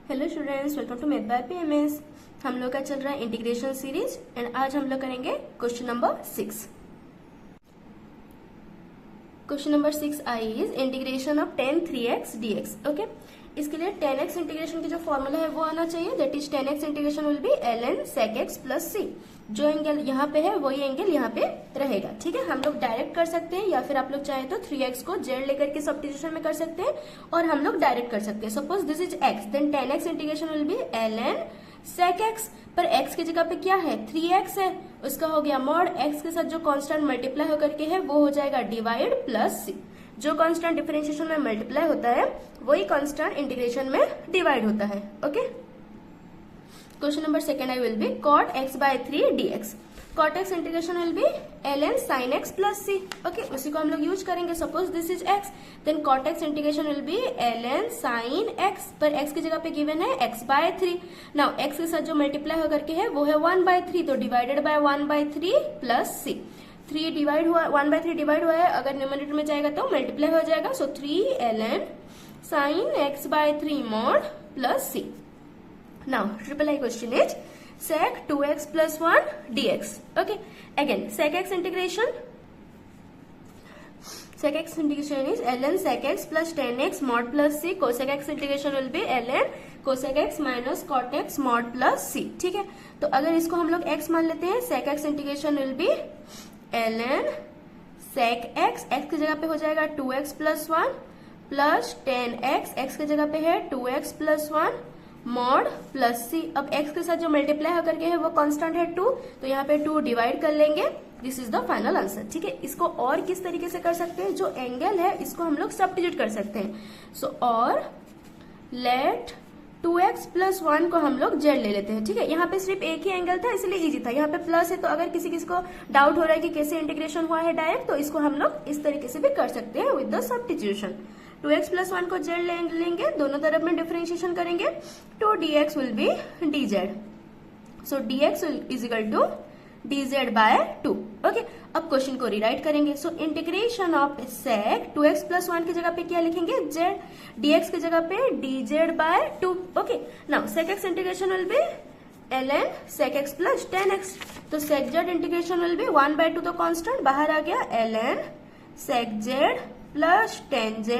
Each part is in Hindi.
Hello students, welcome to math by PMS. हम लोग का चल रहा है इंटीग्रेशन सीरीज एंड आज हम लोग करेंगे question number 6। Question number 6 I is integration of tan 3x dx। Okay, इसके लिए tan x इंटीग्रेशन की जो फॉर्मूला है वो आना चाहिए, that is tan x integration will be ln sec x plus c। जो एंगल यहाँ पे है वही एंगल यहाँ पे रहेगा। ठीक है, हम लोग डायरेक्ट कर सकते हैं या फिर आप लोग चाहे तो 3x को z लेकर के सब्स्टिट्यूशन में कर सकते हैं और हम लोग डायरेक्ट कर सकते हैं। Suppose this is x, then tan x integration will be ln sec x। पर x की जगह पे क्या है, 3x है, उसका हो गया मॉड x के साथ जो कांस्टेंट मल्टीप्लाई होकर के है वो हो जाएगा डिवाइड प्लस c। जो कांस्टेंट डिफरेंशिएशन में मल्टीप्लाई होता है वही कांस्टेंट इंटीग्रेशन में डिवाइड होता है। Okay, question number second I will be cot x by 3 dx। cot x integration will be ln sin x plus c। Okay, उसी को हम लोग यूज करेंगे। Suppose this is x, then cot x integration will be ln sin x। पर x की जगह पे गिवन है x by 3। नाउ x के साथ जो मल्टीप्लाई होकर के है वो है 1 by 3, तो divided by 1 by 3 plus c। 3 divide हुआ, 1 by 3 डिवाइड हुआ है, अगर न्यूमरेटर में जाएगा तो मल्टीप्लाई हो जाएगा। सो 3 ln sin x by 3 mod plus c। Now, triple I question is sec 2x plus 1 dx. Okay, again sec x integration. Sec x integration is ln sec x plus tan x mod plus c. Cosec x integration will be ln cosec x minus cot x mod plus c. ठीक है, तो अगर इसको हम लोग x मान लेते हैं, sec x integration will be ln sec x, x की जगह पे हो जाएगा 2x plus 1 plus tan x, x की जगह पे है 2x plus 1 मॉड प्लस सी। अब x के साथ जो मल्टीप्लाई होकर के है वो कांस्टेंट है 2, तो यहाँ पे 2 डिवाइड कर लेंगे। This is the final answer. ठीक है, इसको और किस तरीके से कर सकते हैं, जो एंगल है इसको हम लोग सब्स्टिट्यूट कर सकते हैं। सो और लेट 2x प्लस 1 को हम लोग z ले लेते हैं। ठीक है, यहाँ पे सिर्फ एक ही एंगल था इसलिए इजी था, यहाँ पे प्लस है, तो अगर किसी को डाउट हो रहा है कि कैसे इंटीग्रेशन हुआ है डायरेक्ट, तो इसको हम लोग इस तरीके से भी कर सकते हैं with the substitution. 2x plus 1 को z लेंगे, दोनों तरफ में डिफरेंशिएशन करेंगे, तो dx will be dz। So dx is equal to dz by 2। Okay, अब क्वेश्चन को रीराइट करेंगे। So integration of sec 2x plus 1 की जगह पे क्या लिखेंगे, z, dx की जगह पे dz by 2। Okay, now sec x integration will be ln sec x plus tan x। तो sec z integration will be 1 by 2, तो कांस्टेंट बाहर आ गया, ln sec z plus tan z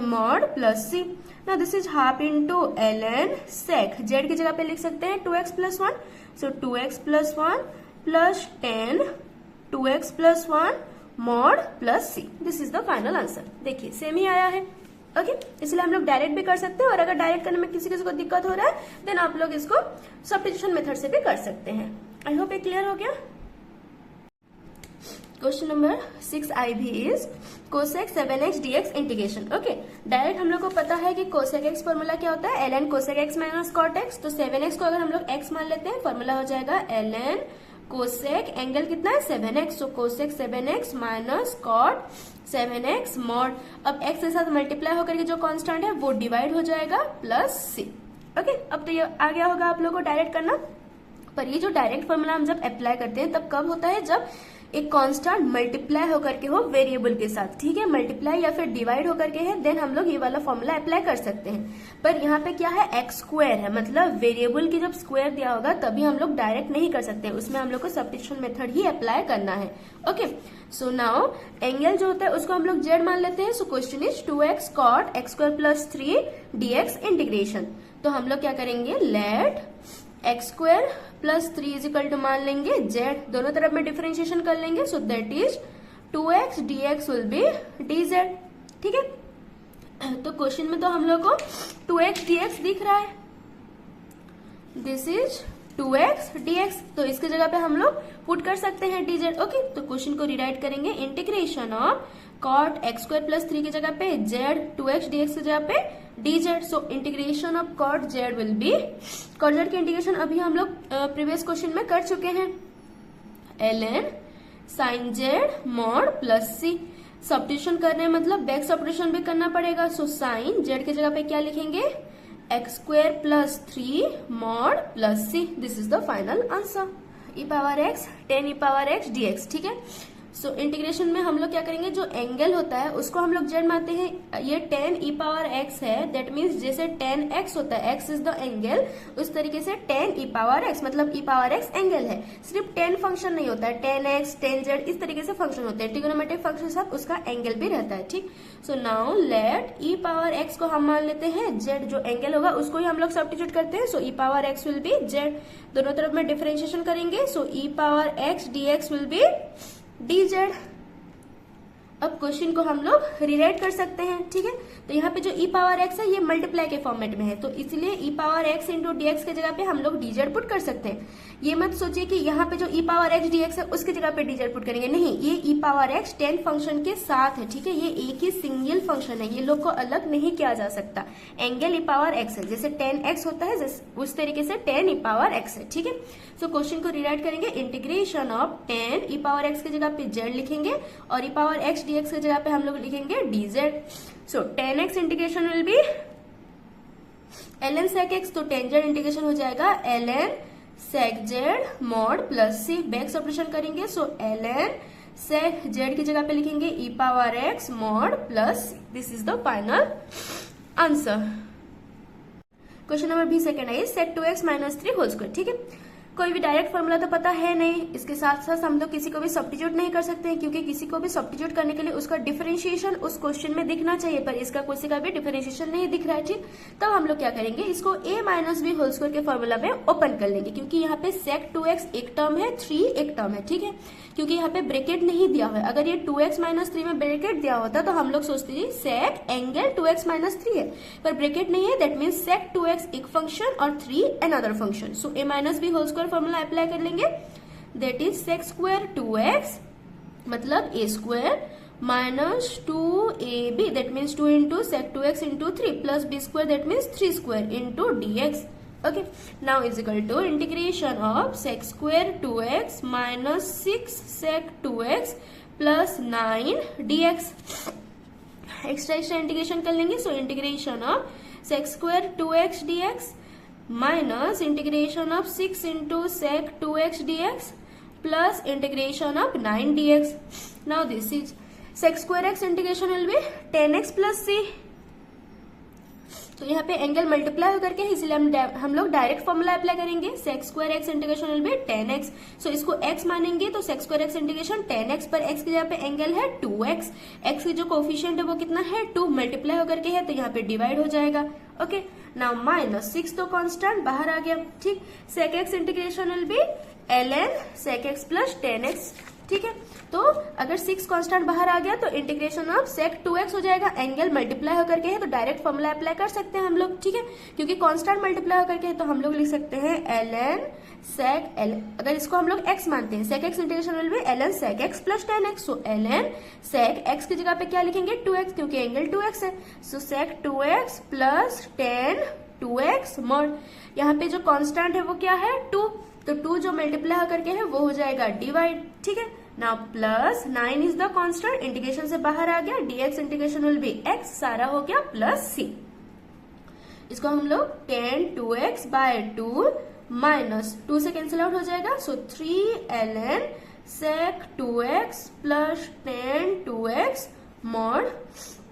mod plus c। Now this is half into ln sec, z की जगह पे लिख सकते हैं 2x plus 1, so 2x plus 1 plus tan 2x plus 1 mod plus c। This is the final answer. देखिए सेम ही आया है। ओके, इसलिए हम लोग डायरेक्ट भी कर सकते हैं, और अगर डायरेक्ट करने में किसी को दिक्कत हो रहा है देन आप लोग इसको सब्स्टिट्यूशन मेथड से भी कर सकते हैं। आई होप ये क्लियर हो गया। क्वेश्चन नंबर 6 आई भी is cosec 7x dx integration. Okay, direct हम लोग को पता है कि cosec x फॉर्मूला क्या होता है, ln cosec x minus cot x। तो 7x को अगर हम लोग x मान लेते हैं, फॉर्मूला हो जाएगा ln cosec, एंगल कितना है 7x, सो cosec 7x minus cot 7x mod. अब x के साथ मल्टीप्लाई होकर के जो कांस्टेंट है वो डिवाइड हो जाएगा प्लस c। ओके, अब तो ये आ गया होगा आप लोगों को डायरेक्ट करना। पर ये जो डायरेक्ट फॉर्मूला हम जब अप्लाई करते हैं तब कब होता है, जब एक कांस्टेंट मल्टीप्लाई होकर के हो वेरिएबल के साथ। ठीक है, मल्टीप्लाई या फिर डिवाइड होकर के है, देन हम लोग ये वाला फॉर्मूला अप्लाई कर सकते हैं। पर यहाँ पे क्या है, एक्स स्क्वायर है, मतलब वेरिएबल की जब स्क्वायर दिया होगा तभी हम लोग डायरेक्ट नहीं कर सकते, उसमें हम लोग को सब्स्टिट्यूशन मेथड ही अप्लाई करना है। ओके, सो नाउ एंगल जो होता है उसको हम लोग जेड मान लेते हैं। So question is 2x cot x square plus 3 dx integration. तो हम लोग क्या करेंगे, let x square plus 3 is equal to मान लेंगे z, दोनों तरफ में डिफरेंशिएशन कर लेंगे। So that is 2x dx will be dz। ठीक है, तो क्वेश्चन में तो हम लोग को 2x dx दिख रहा है, दिस इज 2x dx, तो इसके जगह पे हम लोग पुट कर सकते हैं dz। ओके, तो क्वेश्चन को रिराइट करेंगे, integration of cot x square plus 3 की जगह पे z, 2x dx की जगह पे dz। So integration of cot z will be, cot z की इंटीग्रेशन अभी हम लोग प्रीवियस क्वेश्चन में कर चुके हैं, ln sin z mod plus c। Substitution करने मतलब बैक सब्स्टिट्यूशन भी करना पड़ेगा। सो sin z की जगह पे क्या लिखेंगे, x square plus 3 mod plus c। This is the final answer. e power x tan e power x dx। ठीक है, सो इंटीग्रेशन में हम लोग क्या करेंगे, जो एंगल होता है उसको हम लोग जेड मानते हैं। ये 10 e पावर x है, दैट मीन्स जैसे 10x होता है, x इज द एंगल, उस तरीके से 10 e पावर x मतलब e पावर x एंगल है। सिर्फ 10 फंक्शन नहीं होता है, 10x 10z इस तरीके से फंक्शन होते हैं, ट्रिगोनोमेट्रिक फंक्शन सब उसका एंगल भी रहता है। ठीक, so now let e power x को हम मान लेते हैं z, जो एंगल होगा उसको ही हम लोग सब्स्टिट्यूट करते हैं। सो e power x will be z, दोनों तरफ में डिफरेंशिएशन करेंगे। सो e power x dx will be dz। अब क्वेश्चन को हम लोग रिराइट कर सकते हैं। ठीक है, तो यहाँ पे जो e पावर x है ये मल्टीप्लाई के फॉर्मेट में है, तो इसलिए e power x into dx के जगह पे हम लोग dz पुट कर सकते हैं। ये मत सोचिए कि यहाँ पे जो e पावर x dx है उसके जगह पे dz पुट करेंगे, नहीं, ये e पावर x 10 फंक्शन के साथ है। ठीक है, ये एक ही सिंगल फंक्शन है, ये लोग को अलग नहीं किया जा सकता। एंगल e पावर x है, जैसे 10x होता है उस तरीके से 10 e पावर x है। ठीक है, सो क्वेश्चन को रिराइट करेंगे, integration of 10 e power x की जगह पे z लिखेंगे और e पावर x dx की जगह पे हम लोग लिखेंगे dz। So 10x integration will be ln sec x, तो 10z इंटीग्रेशन हो जाएगा ln sec z mod plus c, back subtraction करेंगे। सो ln sec z की जगह पे लिखेंगे e power x mod plus c। This is the final answer. Question number B second है, sec 2x minus 3 whole square. ठीक है, कोई भी डायरेक्ट फॉर्मूला तो पता है नहीं, इसके साथ साथ हम लोग किसी को भी सब्स्टिट्यूट नहीं कर सकते हैं, क्योंकि किसी को भी सब्स्टिट्यूट करने के लिए उसका डिफरेंशिएशन उस क्वेश्चन में दिखना चाहिए, पर इसका किसी का भी डिफरेंशिएशन नहीं दिख रहा है। ठीक, तब हम लोग क्या करेंगे, इसको a minus B whole square के फॉर्मूला में ओपन कर लेंगे, क्योंकि यहाँ पे sec 2x एक टर्म है, 3 एक टर्म है। ठीक है, क्योंकि यहाँ पे ब्रैकेट नहीं दिया हुआ है, अगर ये 2x माइनस 3 में ब्रैकेट दिया होता तो हम लोग सोचते थे sec एंगल 2x माइनस 3 है, पर ब्रैकेट नहीं है, दैट मीन्स sec 2x एक फंक्शन और 3 another function. So a minus B whole square formula apply कर लेंगे, that is sec square 2x मतलब a square minus 2ab, that means 2 into sec 2x into 3 plus b square, that means 3 square into dx। Okay, now is equal to integration of sec square 2x minus 6 sec 2x plus 9 dx। Extra integration कर लेंगे। सो integration of sec square 2x dx minus integration of 6 into sec 2x dx plus integration of 9 dx। Now this is sec square x integration will B 10x plus c। तो यहाँ पे एंगल मल्टीप्लाई होकर के, इसलिए हम लोग डायरेक्ट फॉर्मूला अप्लाई करेंगे, sec square x integration will B 10x। सो इसको x मानेंगे तो sec square x integration 10x, पर x की जगह पे एंगल है 2x, x की जो कोफिशिएंट है वो कितना है 2, मल्टीप्लाई होकर के है तो यहाँ पे डिवाइड हो जाएगा। ओके, नाउ माइनस 6 तो कांस्टेंट बाहर आ गया। ठीक, sec x integration will be ln sec x plus 10x। ठीक है, तो अगर 6 कांस्टेंट बाहर आ गया तो इंटीग्रेशन ऑफ sec 2x हो जाएगा, एंगल मल्टीप्लाई होकर के है तो डायरेक्ट फॉर्मूला अप्लाई कर सकते हैं हम लोग। ठीक है, क्योंकि कांस्टेंट मल्टीप्लाई होकर के है तो हम लोग लिख सकते हैं ln sec l, अगर इसको हम लोग x मानते हैं sec x integration will be ln sec x plus 10x। So ln sec x की जगह पे क्या लिखेंगे 2x, क्योंकि एंगल 2x है। सो sec 2x plus 10 2x mod, यहाँ पे जो कांस्टेंट है वो क्या है 2, तो 2 जो मल्टीप्लाई होकर के है वो हो जाएगा डिवाइड। ठीक है, now plus 9 is the constant, integration से बाहर आ गया, dx integration will B x, सारा हो गया प्लस c। इसको हम लोग 10 2x बाय 2 माइनस 2 से कैंसिल आउट हो जाएगा। सो 3 ln sec 2x plus 10 2x mod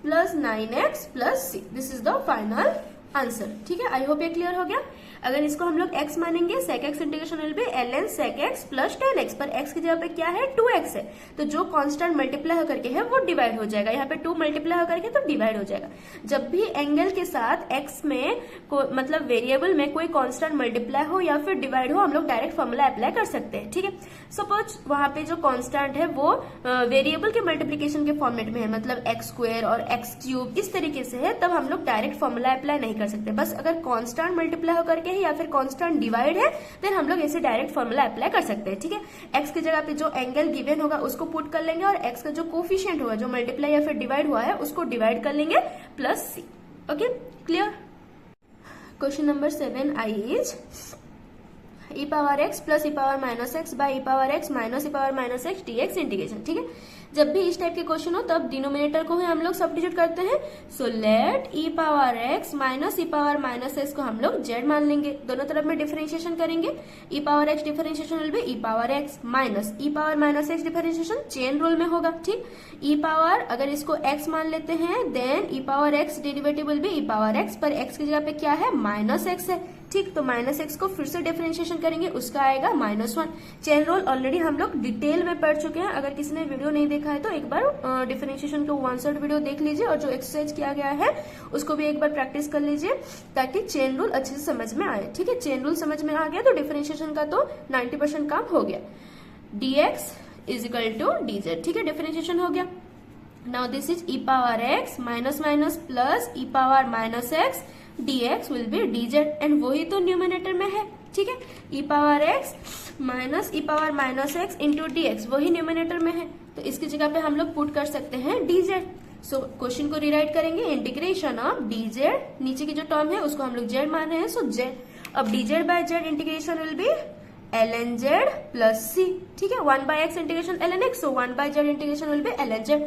plus 9x plus c। This is the final answer. ठीक है, आई होप ये क्लियर हो गया। अगर इसको हम लोग x मानेंगे sec x integration will be ln sec x plus 10x, पर x की जगह पे क्या है 2x है, तो जो कांस्टेंट मल्टीप्लाई होकर के है वो डिवाइड हो जाएगा, यहाँ पे 2 मल्टीप्लाई होकर के तो डिवाइड हो जाएगा। जब भी एंगल के साथ x में मतलब वेरिएबल में कोई कांस्टेंट मल्टीप्लाई हो या फिर डिवाइड हो, हम लोग डायरेक्ट फॉर्मूला अप्लाई कर सकते हैं। ठीक है, सपोज वहां पे जो कांस्टेंट है वो वेरिएबल के मल्टीप्लीकेशन के फॉर्मेट में है, मतलब x स्क्वायर और x क्यूब इस तरीके से है, तब हम लोग डायरेक्ट फॉर्मूला अप्लाई नहीं कर सकते। बस अगर कांस्टेंट मल्टीप्लाई होकर के है या फिर कांस्टेंट डिवाइड है, देन हम लोग ऐसे डायरेक्ट फॉर्मूला अप्लाई कर सकते हैं। ठीक है, x की जगह पे जो एंगल गिवन होगा उसको पुट कर लेंगे और x का जो कोफिशिएंट होगा जो मल्टीप्लाई या फिर डिवाइड हुआ है उसको डिवाइड कर लेंगे plus c। Okay, clear. Question number 7 I is e power x plus e power minus x by e power x minus e power minus x dx integration. ठीक है, जब भी इस टाइप के क्वेश्चन हो तब डिनोमिनेटर को ही हम लोग सब्स्टिट्यूट करते हैं। सो लेट ई power x minus e power minus x को हम लोग जेड मान लेंगे, दोनों तरफ में डिफरेंशिएशन करेंगे। E power x differentiation will be e power x minus e power minus x differentiation chain rule में होगा। ठीक, ई पावर अगर इसको एक्स मान लेते हैं then e power x derivative will be e power x, पर एक्स की जगह पे क्या है माइनस एक्स है। ठीक, तो माइनस एक्स को फिर से डिफरेंशिएशन करेंगे, उसका आएगा -1। चेन रूल ऑलरेडी हम लोग डिटेल में पढ़ चुके हैं, अगर किसी ने वीडियो नहीं देखा है तो एक बार डिफरेंशिएशन को 1 शॉट वीडियो देख लीजिए और जो एक्सरसाइज किया गया है उसको भी एक बार प्रैक्टिस कर लीजिए ताकि चेन रूल अच्छे से समझ में आए। ठीक है, चेन रूल समझ में आ गया तो डिफरेंशिएशन का तो 90% काम हो गया। dx is equal to dz। ठीक है, डिफरेंशिएशन हो गया। Now this is e power x minus minus plus e power minus x dx will be dz and वही तो न्यूमिनेटर में है। ठीक है, e power x minus e power minus x into dx वही न्यूमिनेटर में है, तो इसकी जगह पे हम लोग पुट कर सकते हैं dz। सो क्वेश्चन को रिराइट करेंगे, इंटीग्रेशन ऑफ dz, नीचे की जो टर्म है उसको हम लोग z मान रहे हैं, सो z। अब dz by z integration will be ln z plus c। ठीक है, 1 by x integration ln x, so 1 by z integration will be ln z।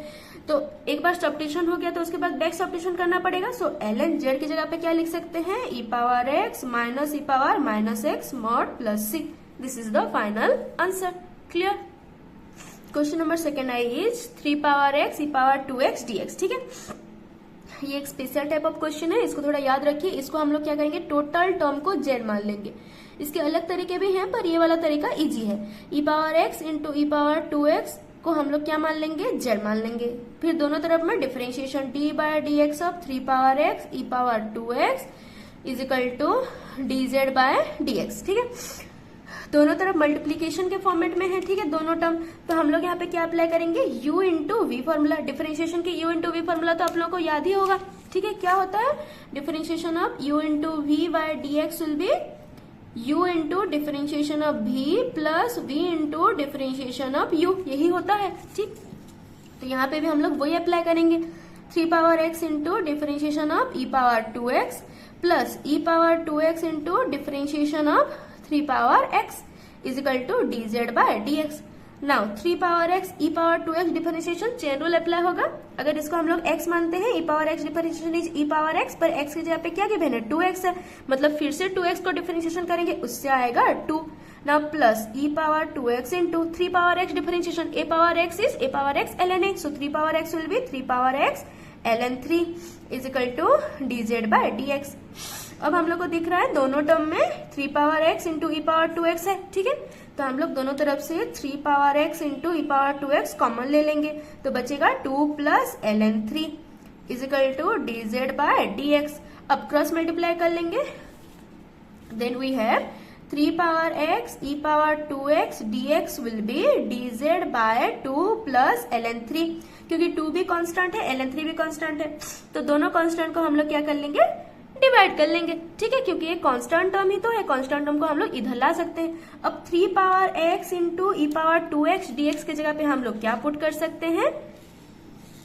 तो एक बार सब्स्टिट्यूशन हो गया तो उसके बाद बैक सब्स्टिट्यूशन करना पड़ेगा। सो ln z की जगह पे क्या लिख सकते हैं, e power x minus e power minus x mod plus c। This is the final answer. Clear. Question number second I is 3 power x e power 2x dx। ठीक है, ये एक स्पेशल टाइप ऑफ क्वेश्चन है, इसको थोड़ा याद रखिए। इसको हम लोग क्या करेंगे, टोटल टर्म को z मान लेंगे। इसके अलग तरीके भी हैं पर ये वाला तरीका इजी है। E power x into e power 2x को हम लोग क्या मान लेंगे, z मान लेंगे। फिर दोनों तरफ में differentiation d by dx of 3 power x e power 2x is equal to dz by dx। ठीक है, दोनों तरफ मल्टीप्लीकेशन के फॉर्मेट में है। ठीक है, दोनों टर्म, तो हम लोग यहाँ पे क्या अप्लाई करेंगे, u into v formula. Differentiation के u इंटू वी फॉर्मूला तो आप लोगों को याद ही होगा। ठीक है, क्या होता है, differentiation of u into v by dx will be u into differentiation of v plus v into differentiation of u, यही होता है। ठीक, तो यहाँ पे भी हम लोग वही अप्लाई करेंगे। 3 power x into differentiation of e power 2x plus e power 2x into differentiation of 3 power x is equal to dz by dx। Now 3 power x e power 2x differentiation chain rule apply होगा। अगर इसको हम लोग x मानते हैं, e power x differentiation is e power x, पर x की जगह पे क्या गिवन है 2x है, मतलब फिर से 2x को डिफरेंशिएशन करेंगे, उससे आएगा 2। Now plus e power 2x into 3 power x differentiation, a power x is a power x ln x, so 3 power x will be 3 power x ln 3 is equal to dz by dx। अब हम लोग को दिख रहा है दोनों टर्म में 3 power x into e power 2x है। ठीक है, तो हम लोग दोनों तरफ से 3 power x into e power 2x common ले लेंगे, तो बचेगा 2 plus ln 3 is equal to dz by dx। अब क्रॉस मल्टीप्लाई कर लेंगे, then we have 3 power x e power 2x dx will be dz by 2 plus ln 3, क्योंकि 2 भी कांस्टेंट है, ln 3 भी कांस्टेंट है, तो दोनों कांस्टेंट को हम लोग क्या कर लेंगे, डिवाइड कर लेंगे। ठीक है, क्योंकि ये कांस्टेंट टर्म ही तो है, कांस्टेंट टर्म को हम लोग इधर ला सकते हैं। अब 3 power x into e power 2x dx की जगह पे हम लोग क्या पुट कर सकते हैं,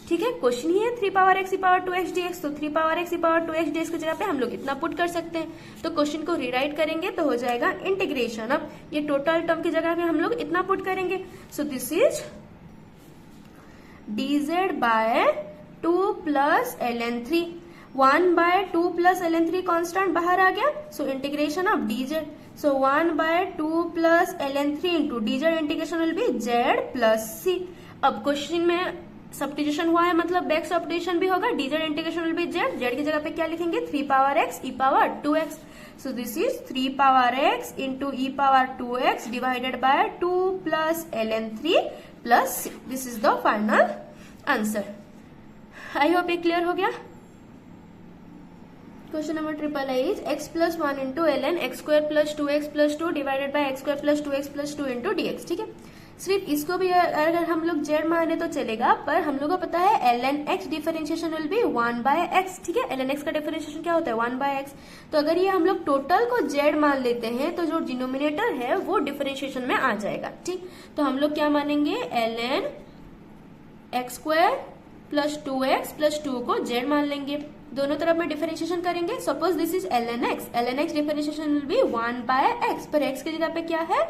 ठीक है, क्वेश्चन ही है 3 power x e power 2x dx, तो 3 power x e power 2x dx की जगह पे हम लोग इतना पुट कर सकते हैं। तो क्वेश्चन को रीराइट करेंगे तो हो जाएगा इंटीग्रेशन। अब ये टोटल टर्म की जगह पे हम लोग इतना पुट करेंगे, so this is dz by 2 plus ln 3। 1 by 2 plus ln 3 constant बाहर आ गया, सो integration of dz, so 1 by 2 plus ln 3 into dz integration will be z plus c। अब क्वेश्चन में सब्स्टिट्यूशन हुआ है, मतलब बैक सब्स्टिट्यूशन भी होगा, dz integration will be z की जगह पे क्या लिखेंगे, 3 power x e power 2x, so this is 3 power x into e power 2x divided by 2 plus ln 3 plus c। This is the final answer. I hope ये क्लियर हो गया। Question number triple I is x plus 1 into ln x square plus 2x plus 2 divided by x square plus 2x plus 2 into dx। ठीक है, सिर्फ इसको भी अगर हम लोग z माने तो चलेगा, पर हम लोग को पता है ln x differentiation will be 1 by x। ठीक है, ln x का डिफरेंशिएशन क्या होता है 1 बाय x, तो अगर ये हम लोग टोटल को z मान लेते हैं तो जो डिनोमिनेटर है वो डिफरेंशिएशन में आ जाएगा। ठीक, तो हम लोग क्या मानेंगे, ln x square plus 2x plus 2 को z मान लेंगे। दोनों तरफ में डिफरेंशिएशन करेंगे. Suppose this is ln x differentiation will be 1 by x, पर x की जगह पे क्या है,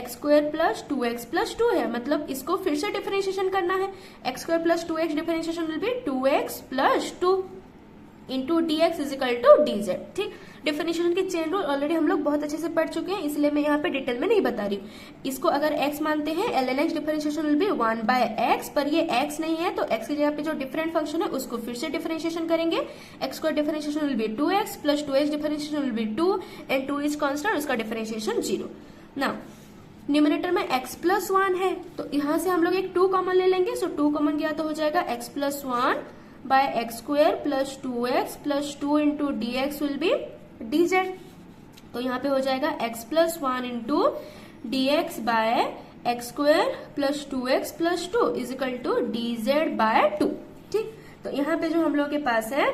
x square plus 2x plus 2 है, मतलब इसको फिर से डिफरेंशिएशन करना है. x square plus 2x differentiation will be 2x plus 2 into dx is equal to dz. ठीक, डिफरेंशिएशन की चेन रूल ऑलरेडी हम लोग बहुत अच्छे से पढ़ चुके हैं, इसलिए मैं यहाँ पे डिटेल में नहीं बता रही हूँ. इसको अगर x मानते हैं, ln x differentiation will be 1 by x, पर ये x नहीं है तो x की जगह पे जो डिफरेंट फंक्शन है उसको फिर से डिफरेंशिएशन करेंगे. x square differentiation will be 2x plus 2x differentiation will B 2 and 2 is constant, उसका डिफरेंशिएशन 0. नाउ न्यूमरेटर में x प्लस 1 है तो यहाँ से हम लोग एक 2 कॉमन ले लेंगे. सो 2 कॉमन गया तो हो जाएगा x plus 1 by x square plus 2x plus 2 into d x will be dz. तो यहाँ पे हो जाएगा x plus 1 into d x by x square plus 2x plus 2 is equal to dz by 2. ठीक, तो यहाँ पे जो हम लोग के पास है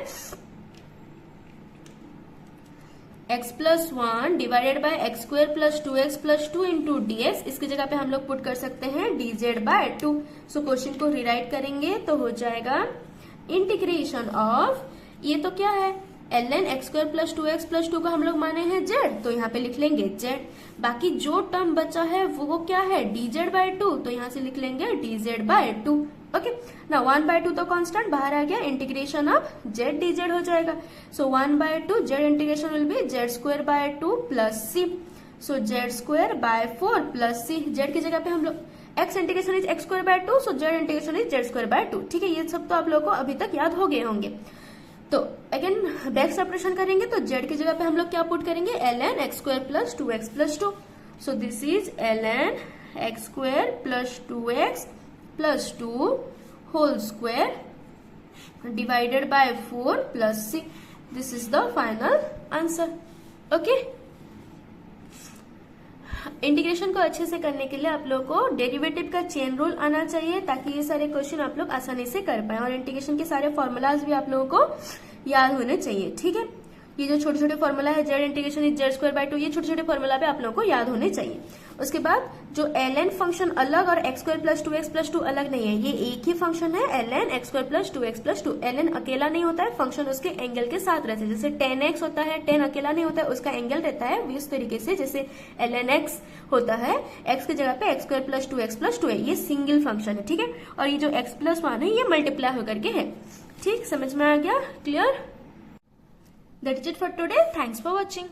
x plus 1 divided by x square plus 2x plus 2 into dx, इसकी जगह पे हम लोग पुट कर सकते हैं dz बाय 2. सो क्वेश्चन को रिराइट करेंगे तो हो जाएगा इंटीग्रेशन ऑफ, ये तो क्या है, ln x square plus 2x plus 2 का हम लोग माने हैं z, तो यहाँ पे लिख लेंगे z. बाकी जो टर्म बचा है वो क्या है, dz बाय 2, तो यहाँ से लिख लेंगे dz बाय 2. ओके, ना 1 बाय 2 तो कांस्टेंट बाहर आ गया, इंटीग्रेशन ऑफ z dz हो जाएगा. So 1 by 2 z integration will be z square by 2 plus c. So z square by 4 plus c, z की जगह पे हम लोग x integration is x square by 2, so z integration is z square by 2. ठीक है, ये सब तो आप लोगों को अभी तक याद हो गए होंगे. तो अगेन बैक सेपरेशन करेंगे तो z की जगह पे हम लोग क्या पुट करेंगे, ln x square plus 2x plus 2. So this is ln x square plus 2x plus 2 whole square divided by 4 plus c. This is the final answer. Okay, integration को अच्छे से करने के लिए आप लोग को डेरिवेटिव का चेन रूल आना चाहिए ताकि ये सारे क्वेश्चन आप लोग आसानी से कर पाए, और इंटीग्रेशन के सारे फॉर्मूलाज भी आप लोगों को याद होने चाहिए. ठीक है, ये जो छोटे छोटे फॉर्मूला है, z integration is z square by 2, ये छोटे छोटे फॉर्मूला भी आप लोगों को याद होने चाहिए. उसके बाद जो ln फंक्शन अलग और x square plus 2x plus 2 अलग नहीं है, ये एक ही फंक्शन है ln x square plus 2x plus 2. ln अकेला नहीं होता है, फंक्शन उसके एंगल के साथ रहते हैं. जैसे 10x होता है, 10 अकेला नहीं होता है, उसका एंगल रहता है उस तरीके से. जैसे ln x होता है, x की जगह पे x square plus 2x plus 2 है, ये सिंगल फंक्शन है. ठीक है, और ये जो x प्लस 1 है ये मल्टीप्लाई होकर के है. ठीक, समझ में आ गया, clear? That is it for today. Thanks for watching.